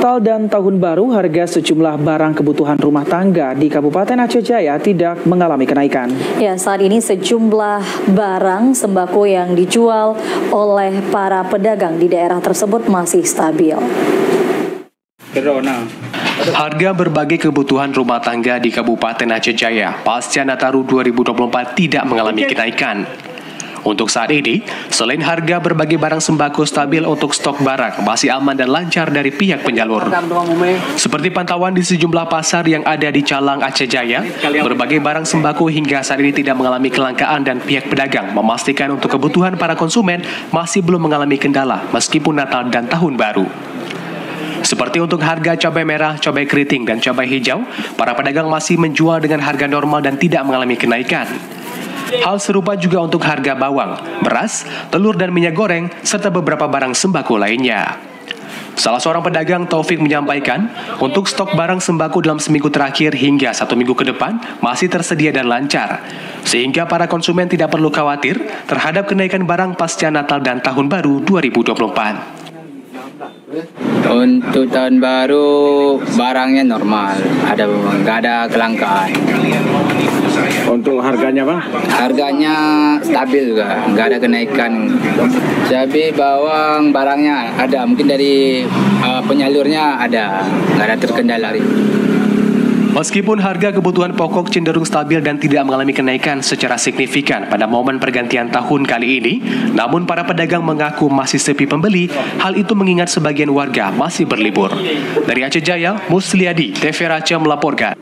Natal dan Tahun Baru, harga sejumlah barang kebutuhan rumah tangga di Kabupaten Aceh Jaya tidak mengalami kenaikan. Ya, saat ini sejumlah barang sembako yang dijual oleh para pedagang di daerah tersebut masih stabil. Harga berbagai kebutuhan rumah tangga di Kabupaten Aceh Jaya pasca Nataru 2024 tidak mengalami kenaikan. Untuk saat ini, selain harga berbagai barang sembako stabil, untuk stok barang masih aman dan lancar dari pihak penyalur. Seperti pantauan di sejumlah pasar yang ada di Calang, Aceh Jaya, berbagai barang sembako hingga saat ini tidak mengalami kelangkaan dan pihak pedagang memastikan untuk kebutuhan para konsumen masih belum mengalami kendala meskipun Natal dan Tahun Baru. Seperti untuk harga cabai merah, cabai keriting, dan cabai hijau, para pedagang masih menjual dengan harga normal dan tidak mengalami kenaikan. Hal serupa juga untuk harga bawang, beras, telur dan minyak goreng, serta beberapa barang sembako lainnya. Salah seorang pedagang, Taufik, menyampaikan, untuk stok barang sembako dalam seminggu terakhir hingga 1 minggu ke depan masih tersedia dan lancar, sehingga para konsumen tidak perlu khawatir terhadap kenaikan barang pasca Natal dan Tahun Baru 2024. Untuk Tahun Baru barangnya normal, nggak ada kelangkaan. Untuk harganya, Bang? Harganya stabil juga, nggak ada kenaikan. Cabai, bawang, barangnya ada, mungkin dari penyalurnya ada, nggak ada terkendala. Meskipun harga kebutuhan pokok cenderung stabil dan tidak mengalami kenaikan secara signifikan pada momen pergantian tahun kali ini, namun para pedagang mengaku masih sepi pembeli. Hal itu mengingat sebagian warga masih berlibur. Dari Aceh Jaya, Musliadi, TV Aceh melaporkan.